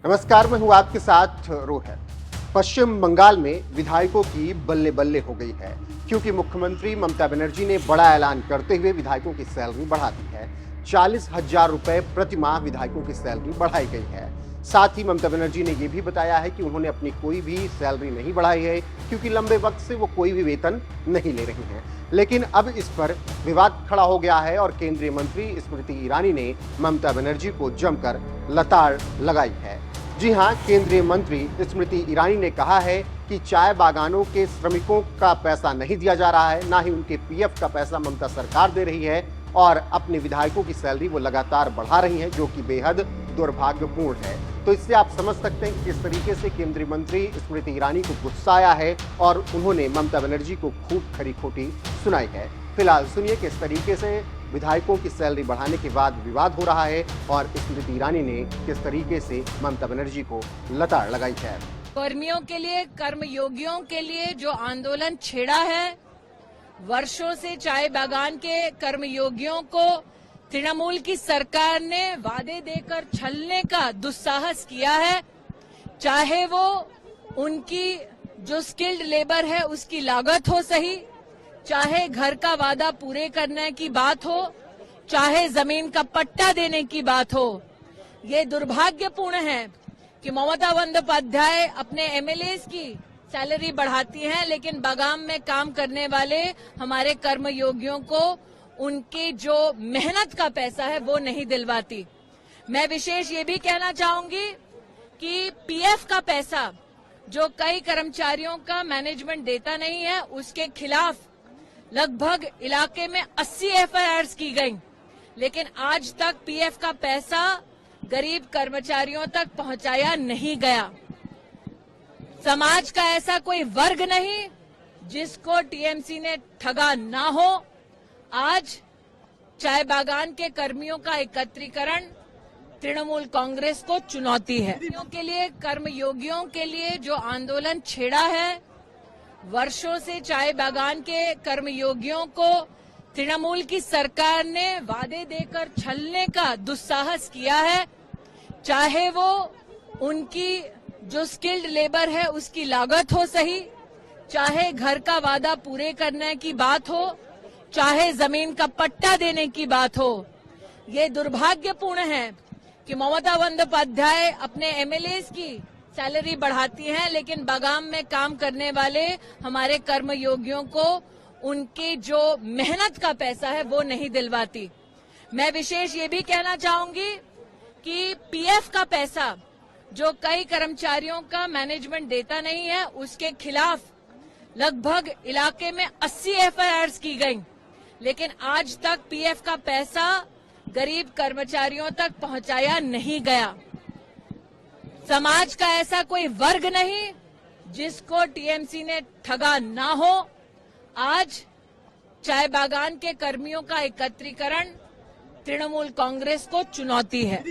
नमस्कार, मैं हूं आपके साथ रोहित। पश्चिम बंगाल में विधायकों की बल्ले बल्ले हो गई है क्योंकि मुख्यमंत्री ममता बनर्जी ने बड़ा ऐलान करते हुए विधायकों की सैलरी बढ़ा दी है। 40,000 रुपए प्रति माह विधायकों की सैलरी बढ़ाई गई है। साथ ही ममता बनर्जी ने यह भी बताया है कि उन्होंने अपनी कोई भी सैलरी नहीं बढ़ाई है क्योंकि लंबे वक्त से वो कोई भी वेतन नहीं ले रही हैं। लेकिन अब इस पर विवाद खड़ा हो गया है और केंद्रीय मंत्री स्मृति ईरानी ने ममता बनर्जी को जमकर लताड़ लगाई है। जी हां, केंद्रीय मंत्री स्मृति ईरानी ने कहा है कि चाय बागानों के श्रमिकों का पैसा नहीं दिया जा रहा है, ना ही उनके पीएफ का पैसा ममता सरकार दे रही है और अपने विधायकों की सैलरी वो लगातार बढ़ा रही है, जो कि बेहद दुर्भाग्यपूर्ण है। तो इससे आप समझ सकते हैं कि किस तरीके से केंद्रीय मंत्री स्मृति ईरानी को गुस्सा आया है और उन्होंने ममता बनर्जी को खूब खरी खोटी सुनाई है। फिलहाल सुनिए किस तरीके से विधायकों की सैलरी बढ़ाने के बाद विवाद हो रहा है और स्मृति ईरानी ने किस तरीके से ममता बनर्जी को लताड़ लगाई है। कर्मियों के लिए, कर्मयोगियों के लिए जो आंदोलन छेड़ा है, वर्षों से चाय बागान के कर्मयोगियों को तृणमूल की सरकार ने वादे देकर छलने का दुस्साहस किया है। चाहे वो उनकी जो स्किल्ड लेबर है उसकी लागत हो सही, चाहे घर का वादा पूरे करने की बात हो, चाहे जमीन का पट्टा देने की बात हो। ये दुर्भाग्यपूर्ण है कि ममता बंदोपाध्याय अपने एमएलएस की सैलरी बढ़ाती हैं, लेकिन बागान में काम करने वाले हमारे कर्मयोगियों को उनकी जो मेहनत का पैसा है वो नहीं दिलवाती। मैं विशेष ये भी कहना चाहूंगी कि पीएफ का पैसा जो कई कर्मचारियों का मैनेजमेंट देता नहीं है, उसके खिलाफ लगभग इलाके में 80 एफआईआर की गई, लेकिन आज तक पीएफ का पैसा गरीब कर्मचारियों तक पहुंचाया नहीं गया। समाज का ऐसा कोई वर्ग नहीं जिसको टीएमसी ने ठगा ना हो। आज चाय बागान के कर्मियों का एकत्रीकरण तृणमूल कांग्रेस को चुनौती है। के लिए, कर्मयोगियों के लिए जो आंदोलन छेड़ा है, वर्षों से चाय बागान के कर्मयोगियों को तृणमूल की सरकार ने वादे देकर छलने का दुस्साहस किया है। चाहे वो उनकी जो स्किल्ड लेबर है उसकी लागत हो सही, चाहे घर का वादा पूरे करने की बात हो, चाहे जमीन का पट्टा देने की बात हो। ये दुर्भाग्यपूर्ण है कि ममता बंदोपाध्याय अपने एमएलएस की सैलरी बढ़ाती हैं, लेकिन बागान में काम करने वाले हमारे कर्मयोगियों को उनकी जो मेहनत का पैसा है वो नहीं दिलवाती। मैं विशेष ये भी कहना चाहूंगी कि पीएफ का पैसा जो कई कर्मचारियों का मैनेजमेंट देता नहीं है, उसके खिलाफ लगभग इलाके में 80 एफआईआर की गई, लेकिन आज तक पीएफ का पैसा गरीब कर्मचारियों तक पहुंचाया नहीं गया। समाज का ऐसा कोई वर्ग नहीं जिसको टीएमसी ने ठगा ना हो। आज चाय बागान के कर्मियों का एकत्रीकरण तृणमूल कांग्रेस को चुनौती है।